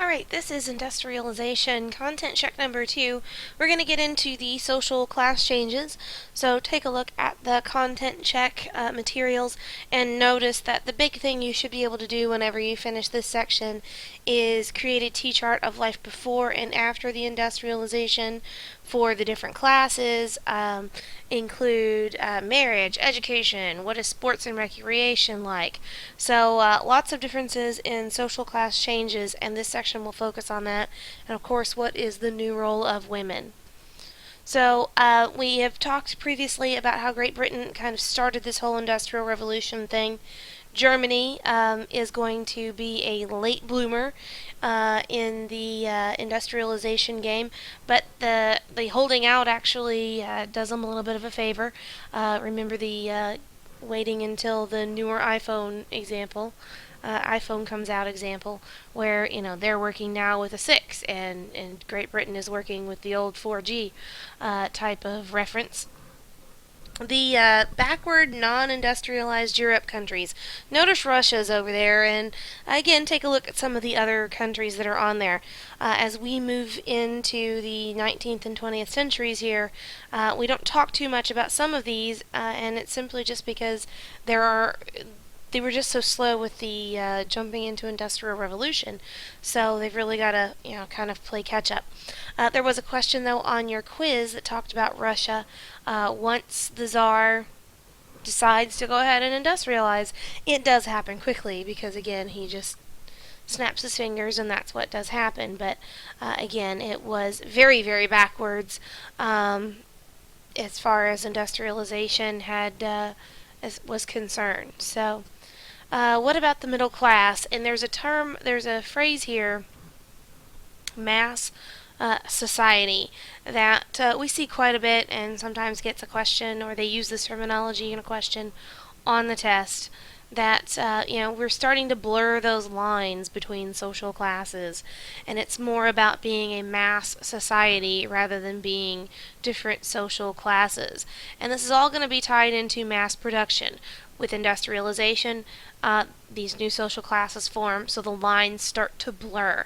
Alright, this is Industrialization, content check number 2. We're going to get into the social class changes. So take a look at the content check materials and notice that the big thing you should be able to do whenever you finish this section is create a T-chart of life before and after the industrialization for the different classes, include marriage, education, what is sports and recreation like. So lots of differences in social class changes, and this section will focus on that, and of course what is the new role of women. So we have talked previously about how Great Britain kind of started this whole Industrial Revolution thing. Germany is going to be a late bloomer in the industrialization game, but the holding out actually does them a little bit of a favor. Remember the waiting until the newer iPhone comes out example, where they're working now with a 6, and Great Britain is working with the old 4G type of reference. The backward, non-industrialized Europe countries. Notice Russia's over there, and again, take a look at some of the other countries that are on there. As we move into the 19th and 20th centuries here, we don't talk too much about some of these, and it's simply just because they were just so slow with the jumping into Industrial Revolution, so they've really got to kind of play catch up. There was a question though on your quiz that talked about Russia. Once the Tsar decides to go ahead and industrialize, it does happen quickly because again he just snaps his fingers and that's what does happen. But again, it was very, very backwards as far as industrialization was concerned. So what about the middle class? And there's a phrase here, mass society, that we see quite a bit and sometimes gets a question, or they use this terminology in a question on the test, that we're starting to blur those lines between social classes, and it's more about being a mass society rather than being different social classes. And this is all going to be tied into mass production. With industrialization, these new social classes form, so the lines start to blur.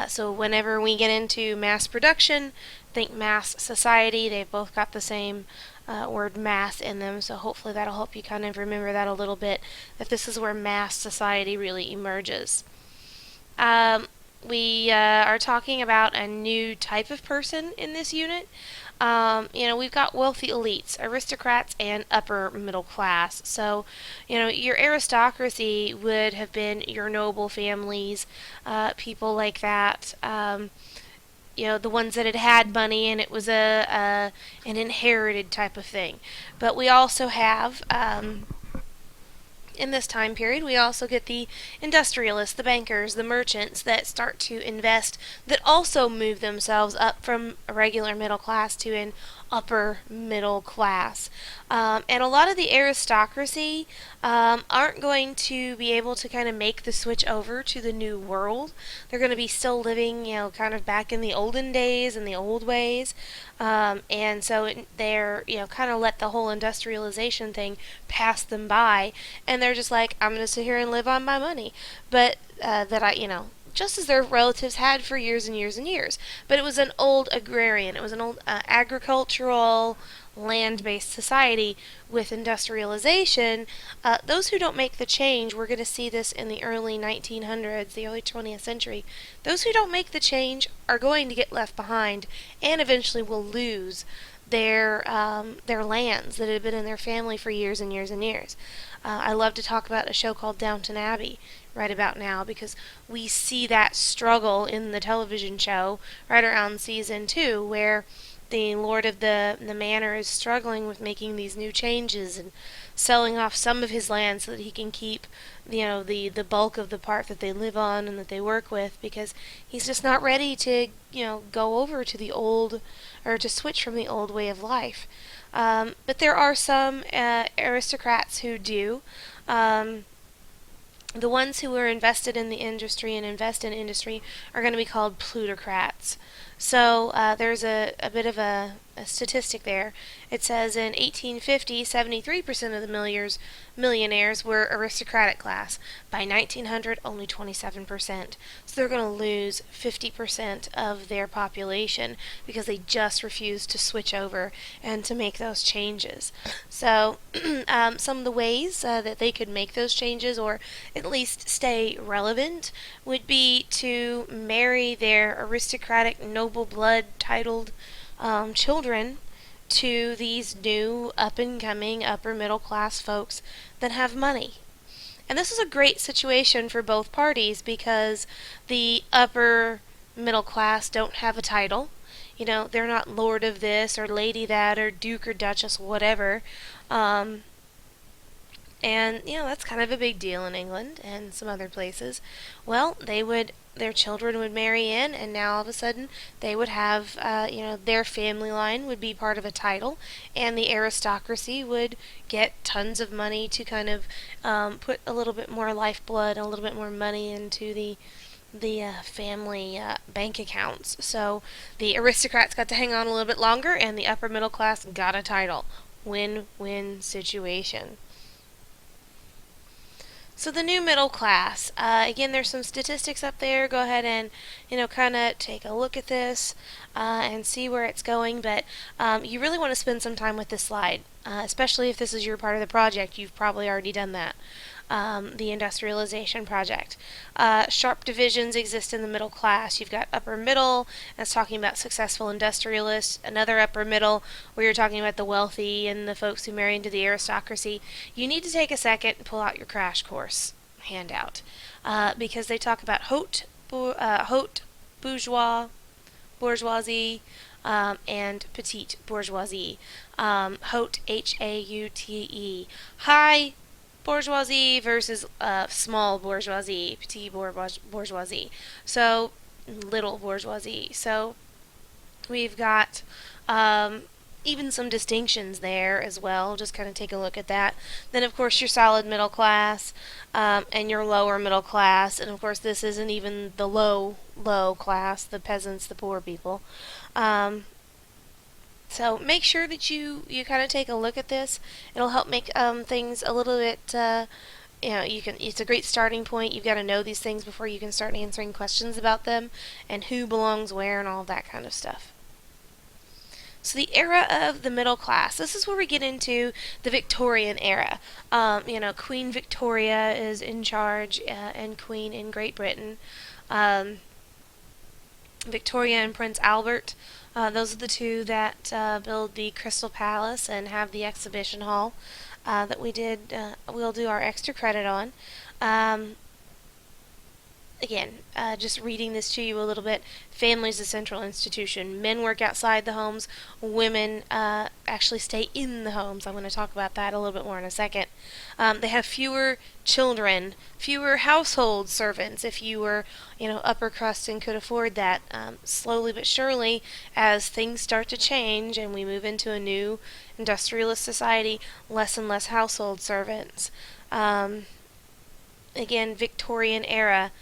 So whenever we get into mass production, think mass society. They've both got the same word mass in them, so hopefully that'll help you kind of remember that a little bit, that this is where mass society really emerges. We are talking about a new type of person in this unit. We've got wealthy elites, aristocrats, and upper middle class. So, your aristocracy would have been your noble families, people like that. The ones that had money and it was an inherited type of thing. But we also have in this time period, we also get the industrialists, the bankers, the merchants that start to invest, that also move themselves up from a regular middle class to an upper middle class. And a lot of the aristocracy aren't going to be able to kind of make the switch over to the new world. They're going to be still living, kind of back in the olden days and the old ways. And so they're, kind of let the whole industrialization thing pass them by. And they're just like, I'm going to sit here and live on my money. But just as their relatives had for years and years and years. But it was an old agrarian, it was an old agricultural, land-based society. With industrialization, those who don't make the change, we're going to see this in the early 1900s, the early 20th century, those who don't make the change are going to get left behind and eventually will lose their lands that had been in their family for years and years and years. I love to talk about a show called Downton Abbey right about now because we see that struggle in the television show right around season 2, where the Lord of the Manor is struggling with making these new changes and selling off some of his land so that he can keep the bulk of the part that they live on and that they work with, because he's just not ready to go over to the old, or to switch from the old way of life. But there are some aristocrats who do. The ones who are invested in the industry and invest in industry are going to be called plutocrats. So there's a bit of a statistic there. It says in 1850, 73% of the millionaires were aristocratic class. By 1900, only 27%. So they're going to lose 50% of their population because they just refuse to switch over and to make those changes. So some of the ways that they could make those changes or at least stay relevant would be to marry their aristocratic noble blood titled children to these new up and coming upper middle class folks that have money. And this is a great situation for both parties because the upper middle class don't have a title. You know, they're not lord of this or lady that or duke or duchess, whatever. Um, and, you know, that's kind of a big deal in England and some other places. Well, their children would marry in, and now all of a sudden they would have, their family line would be part of a title, and the aristocracy would get tons of money to kind of put a little bit more lifeblood, a little bit more money into the family bank accounts. So the aristocrats got to hang on a little bit longer, and the upper middle class got a title. Win-win situation. So the new middle class. Again, there's some statistics up there. Go ahead and, kind of take a look at this and see where it's going. But you really want to spend some time with this slide, especially if this is your part of the project. You've probably already done that. The industrialization project. Sharp divisions exist in the middle class. You've got upper middle, that's talking about successful industrialists, another upper middle, where you're talking about the wealthy and the folks who marry into the aristocracy. You need to take a second and pull out your crash course handout because they talk about haute bourgeoisie, and petite bourgeoisie. Haute, Haute, high bourgeoisie versus small bourgeoisie, petit bourgeoisie. So, little bourgeoisie. So, we've got even some distinctions there as well. Just kind of take a look at that. Then, of course, your solid middle class and your lower middle class. And, of course, this isn't even the low class, the peasants, the poor people. So make sure that you kind of take a look at this. It'll help make things a little bit. You can. It's a great starting point. You've got to know these things before you can start answering questions about them and who belongs where and all that kind of stuff. So the era of the middle class. This is where we get into the Victorian era. Queen Victoria is in charge and queen in Great Britain. Victoria and Prince Albert. Those are the two that build the Crystal Palace and have the exhibition hall that we'll do our extra credit on. Again, just reading this to you a little bit. Family is the central institution. Men work outside the homes. Women actually stay in the homes. I'm going to talk about that a little bit more in a second. They have fewer children, fewer household servants. If you were, upper crust and could afford that, slowly but surely, as things start to change and we move into a new industrialist society, less and less household servants. Again, Victorian era.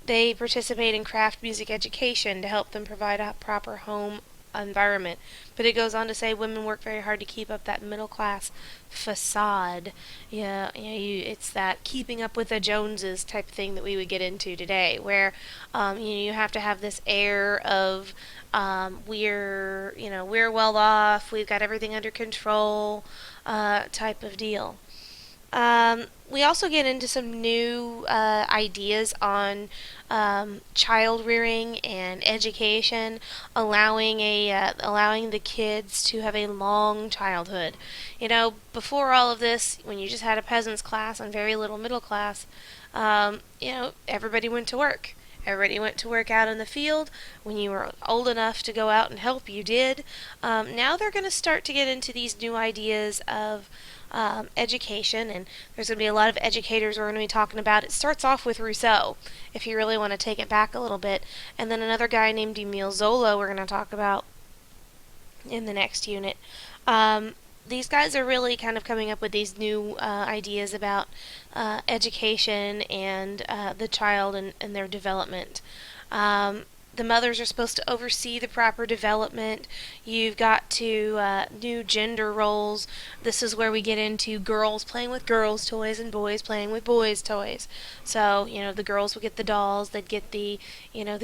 They participate in craft music education to help them provide a proper home environment. But it goes on to say women work very hard to keep up that middle class facade. It's that keeping up with the Joneses type thing that we would get into today, where you have to have this air of we're well off, we've got everything under control, type of deal. We also get into some new ideas on child rearing and education, allowing the kids to have a long childhood. Before all of this, when you just had a peasants class and very little middle class, everybody went to work. Everybody went to work out in the field. When you were old enough to go out and help, you did. Now they're going to start to get into these new ideas of education, and there's going to be a lot of educators we're going to be talking about. It starts off with Rousseau, if you really want to take it back a little bit, and then another guy named Emile Zola we're going to talk about in the next unit. These guys are really kind of coming up with these new ideas about education and the child and their development. The mothers are supposed to oversee the proper development. You've got to new gender roles. This is where we get into girls playing with girls' toys and boys playing with boys' toys. So, the girls would get the dolls, they'd get the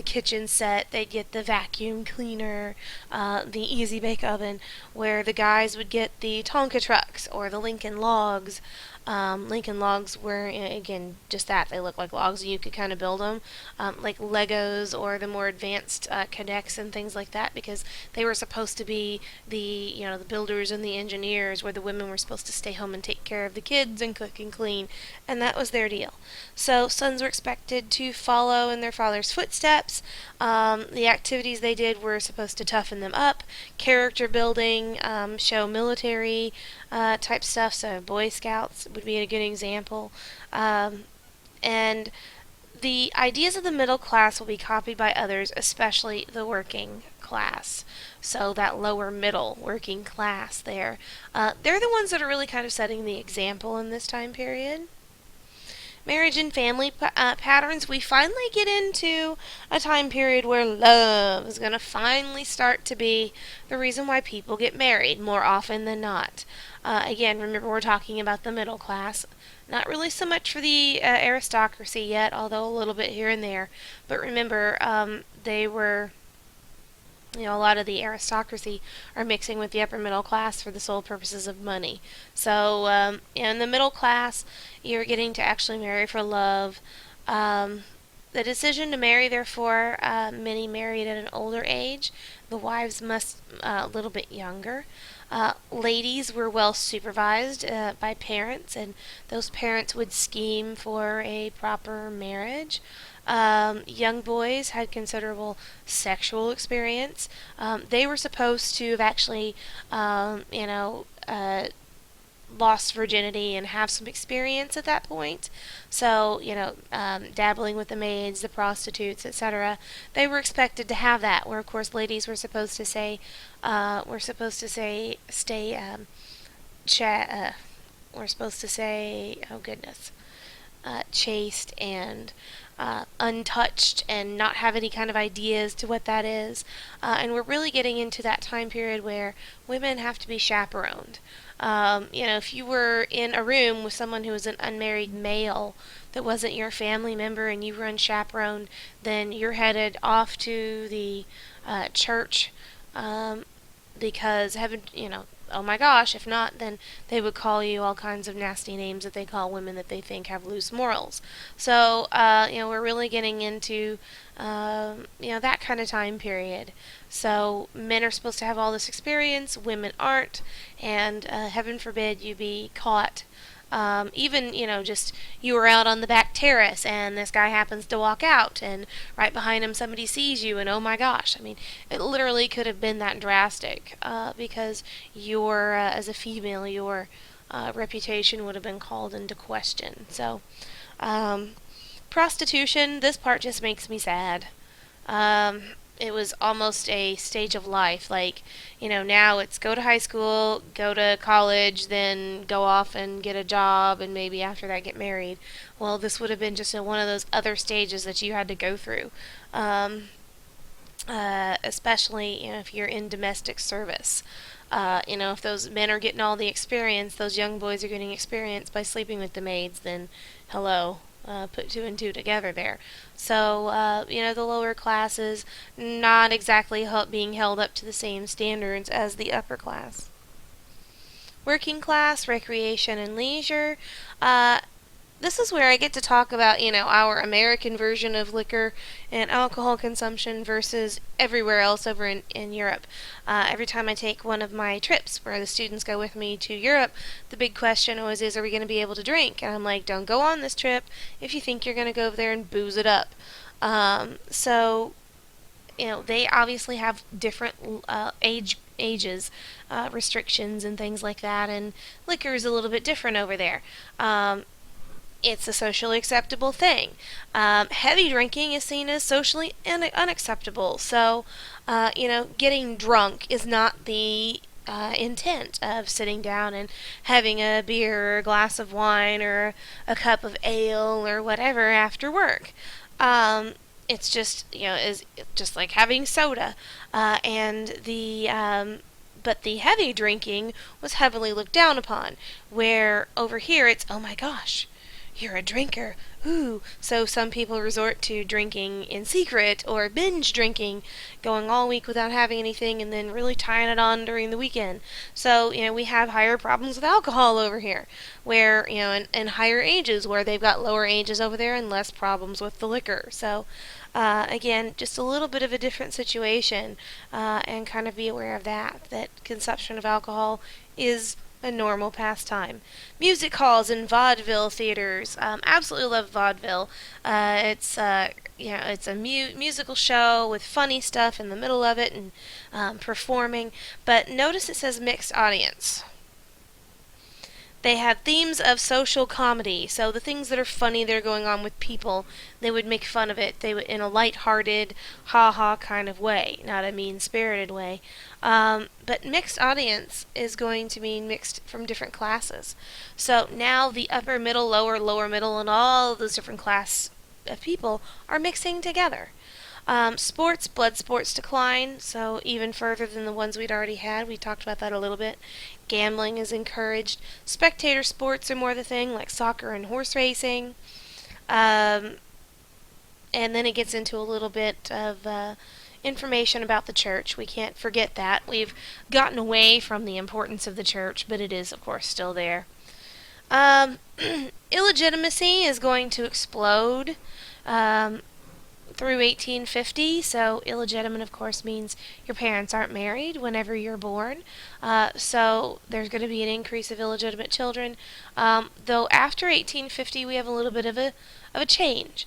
kitchen set, they'd get the vacuum cleaner, the Easy Bake Oven, where the guys would get the Tonka trucks or the Lincoln Logs. Lincoln Logs were, again, just that. They look like logs and you could kind of build them, like Legos or the more advanced connects and things like that, because they were supposed to be the builders and the engineers, where the women were supposed to stay home and take care of the kids and cook and clean, and that was their deal. So sons were expected to follow in their father's footsteps. The activities they did were supposed to toughen them up, character building, show military type stuff. So Boy Scouts would be a good example. And the ideas of the middle class will be copied by others, especially the working class. So that lower middle working class there. They're the ones that are really kind of setting the example in this time period. Marriage and family patterns, we finally get into a time period where love is going to finally start to be the reason why people get married more often than not. Again, remember we're talking about the middle class. Not really so much for the aristocracy yet, although a little bit here and there. But remember, they were, a lot of the aristocracy are mixing with the upper middle class for the sole purposes of money. So, in the middle class, you're getting to actually marry for love. The decision to marry, therefore, many married at an older age. The wives must a little bit younger. Ladies were well supervised by parents, and those parents would scheme for a proper marriage. Young boys had considerable sexual experience. They were supposed to have actually, lost virginity and have some experience at that point. So, dabbling with the maids, the prostitutes, etc. They were expected to have that. Where, of course, ladies were supposed to say, oh goodness, chaste and untouched and not have any kind of ideas to what that is. And we're really getting into that time period where women have to be chaperoned. If you were in a room with someone who was an unmarried male that wasn't your family member and you were unchaperoned, then you're headed off to the church, because heaven, oh my gosh, if not, then they would call you all kinds of nasty names that they call women that they think have loose morals. So, we're really getting into, that kind of time period. So, men are supposed to have all this experience, women aren't, and heaven forbid you be caught. Even, just you were out on the back terrace and this guy happens to walk out and right behind him somebody sees you and oh my gosh. I mean, it literally could have been that drastic because as a female, your reputation would have been called into question. So, prostitution, this part just makes me sad. It was almost a stage of life. Like, now it's go to high school, go to college, then go off and get a job, and maybe after that get married. Well, this would have been just one of those other stages that you had to go through. Especially, if you're in domestic service. If those men are getting all the experience, those young boys are getting experience by sleeping with the maids, then hello. Put two and two together there. So, the lower classes not exactly being held up to the same standards as the upper class. Working class, recreation and leisure. This is where I get to talk about, our American version of liquor and alcohol consumption versus everywhere else over in Europe. Every time I take one of my trips where the students go with me to Europe, the big question always is, are we going to be able to drink? And I'm like, don't go on this trip if you think you're going to go over there and booze it up. So, they obviously have different ages, restrictions and things like that, and liquor is a little bit different over there. It's a socially acceptable thing. Heavy drinking is seen as socially unacceptable. So, getting drunk is not the intent of sitting down and having a beer or a glass of wine or a cup of ale or whatever after work. it's just, is just like having soda, and but the heavy drinking was heavily looked down upon. Where over here it's, oh my gosh, you're a drinker. Ooh. So some people resort to drinking in secret or binge drinking, going all week without having anything and then really tying it on during the weekend. So, we have higher problems with alcohol over here, where, and higher ages, where they've got lower ages over there and less problems with the liquor. So, again, just a little bit of a different situation, and kind of be aware of that consumption of alcohol is a normal pastime. Music halls and vaudeville theaters. Absolutely love vaudeville. It's a musical show with funny stuff in the middle of it and performing. But notice it says mixed audience. They have themes of social comedy, so the things that are funny that are going on with people, they would make fun of it. They would, in a light-hearted, ha-ha kind of way, not a mean-spirited way. But mixed audience is going to mean mixed from different classes. So now the upper middle, lower middle, and all of those different class of people are mixing together. Sports, blood sports decline, so even further than the ones we'd already had. We talked about that a little bit. Gambling is encouraged. Spectator sports are more the thing, like soccer and horse racing. And then it gets into a little bit of information about the church. We can't forget that. We've gotten away from the importance of the church, but it is, of course, still there. Illegitimacy is going to explode. Through 1850, so illegitimate, of course, means your parents aren't married whenever you're born. So there's going to be an increase of illegitimate children. Though after 1850, we have a little bit of a change.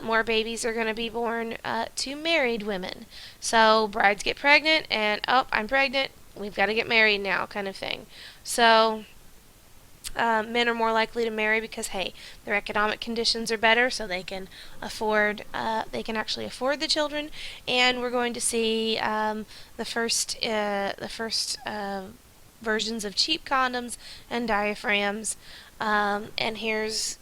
More babies are going to be born to married women. So brides get pregnant, and I'm pregnant. We've got to get married now, kind of thing. So men are more likely to marry because, hey, their economic conditions are better, so they can actually afford the children. And we're going to see the first versions of cheap condoms and diaphragms. And here's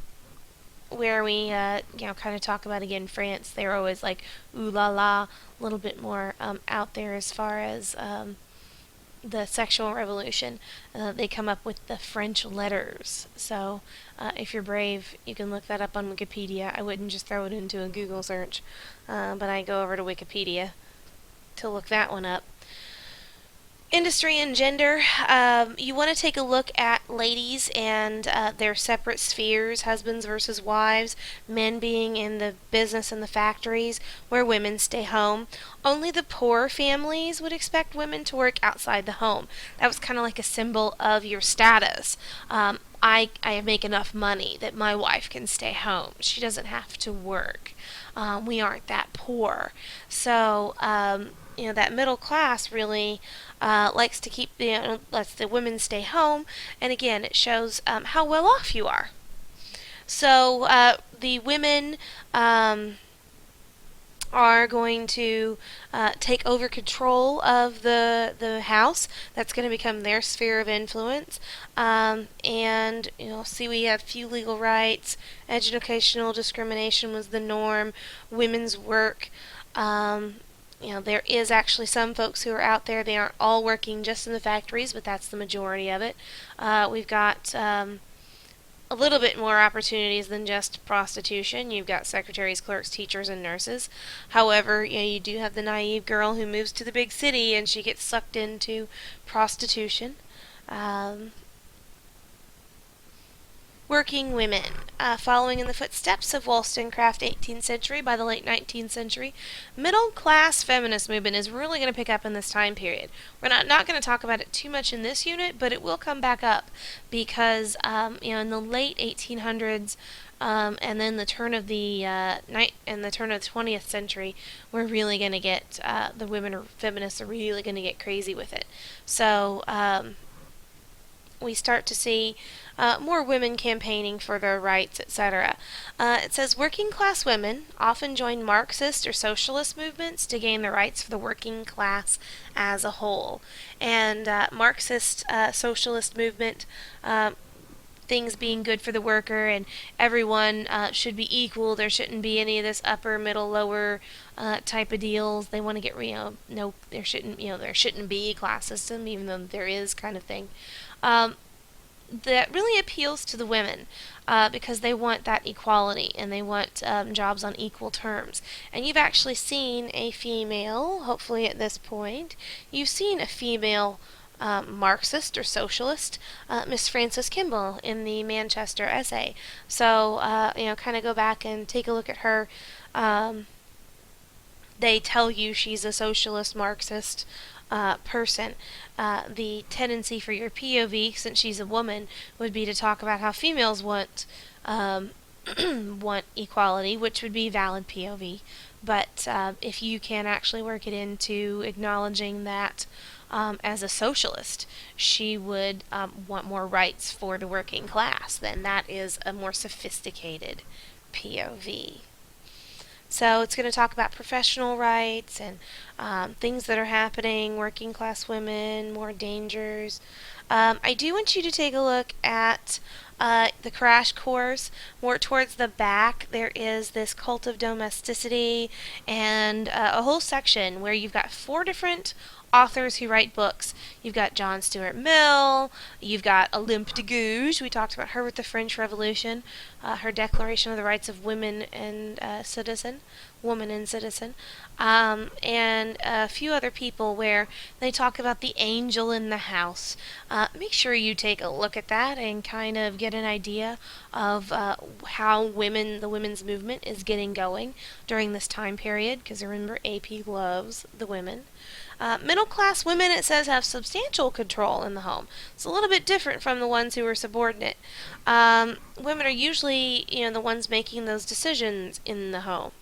where we kind of talk about, again, France. They're always like ooh la la, a little bit more out there as far as the sexual revolution. They come up with the French letters. So if you're brave, you can look that up on Wikipedia. I wouldn't just throw it into a Google search, but I go over to Wikipedia to look that one up. Industry and gender. You want to take a look at ladies and their separate spheres, husbands versus wives, men being in the business and the factories, where women stay home. Only the poor families would expect women to work outside the home. That was kind of like a symbol of your status. I make enough money that my wife can stay home. She doesn't have to work. We aren't that poor. So, that middle class really likes to lets the women stay home, and again, it shows how well off you are. So the women are going to take over control of the house. That's going to become their sphere of influence. And see, we have few legal rights. Educational discrimination was the norm. Women's work. There is actually some folks who are out there. They aren't all working just in the factories, but that's the majority of it. We've got a little bit more opportunities than just prostitution. You've got secretaries, clerks, teachers, and nurses. However, you do have the naive girl who moves to the big city and she gets sucked into prostitution. Working women. Following in the footsteps of Wollstonecraft 18th century, by the late 19th century, middle-class feminist movement is really going to pick up in this time period. We're not going to talk about it too much in this unit, but it will come back up in the late 1800s, and then the turn of the 20th century, we're really going to get the women or feminists are really going to get crazy with it. So we start to see more women campaigning for their rights, etc. It says working class women often join Marxist or socialist movements to gain the rights for the working class as a whole. And Marxist socialist movement things being good for the worker and everyone should be equal. There shouldn't be any of this upper, middle, lower type of deals. They want to get no, there shouldn't be a class system, even though there is, kind of thing. Um, that really appeals to the women because they want that equality and they want jobs on equal terms. And you've actually seen a female, hopefully at this point, you've seen a female Marxist or socialist, Miss Frances Kimball, in the Manchester essay. So, kind of go back and take a look at her. They tell you she's a socialist Marxist person. The tendency for your POV, since she's a woman, would be to talk about how females um, want equality, which would be valid POV. But if you can actually work it into acknowledging that as a socialist, she would want more rights for the working class, then that is a more sophisticated POV. So it's going to talk about professional rights and things that are happening, working class women, more dangers. I do want you to take a look at the crash course. More towards the back, there is this Cult of Domesticity and a whole section where you've got 4 different authors who write books. You've got John Stuart Mill, you've got Olympe de Gouges, we talked about her with the French Revolution, her Declaration of the Rights of Women and Citizen, Woman and Citizen, and a few other people where they talk about the angel in the house. Make sure you take a look at that and kind of get an idea of how the women's movement is getting going during this time period, because remember, AP loves the women. Middle class women, it says, have substantial control in the home. It's a little bit different from the ones who are subordinate. Women are usually, the ones making those decisions in the home.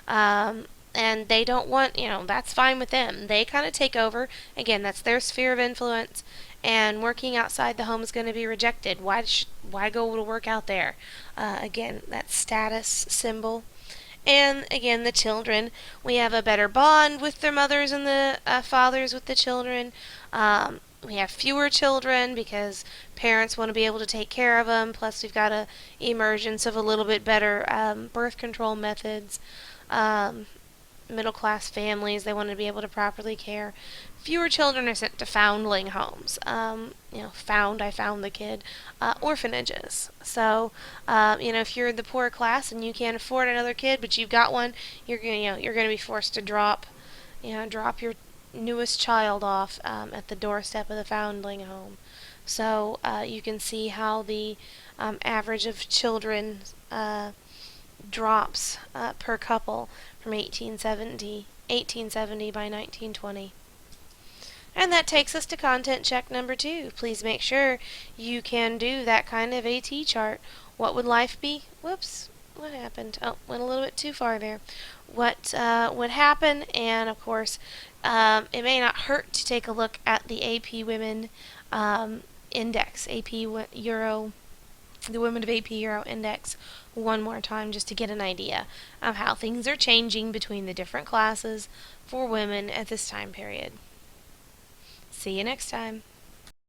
And they don't want, that's fine with them. They kind of take over. Again, that's their sphere of influence. And working outside the home is going to be rejected. Why go to work out there? Again, that status symbol. And again, the children, we have a better bond with their mothers and the fathers with the children. We have fewer children because parents want to be able to take care of them. Plus, we've got a emergence of a little bit better birth control methods. Middle class families, they want to be able to properly care. Fewer children are sent to foundling homes. I found the kid. Orphanages. So, if you're the poor class and you can't afford another kid, but you've got one, you're going to be forced to drop your newest child off at the doorstep of the foundling home. So you can see how the average of children drops per couple from 1870 by 1920. And that takes us to content check number 2. Please make sure you can do that kind of AT chart. What would life be? Whoops, what happened? Oh, went a little bit too far there. What would happen? And of course, it may not hurt to take a look at the AP Women Index, AP Euro, the Women of AP Euro Index, one more time just to get an idea of how things are changing between the different classes for women at this time period. See you next time.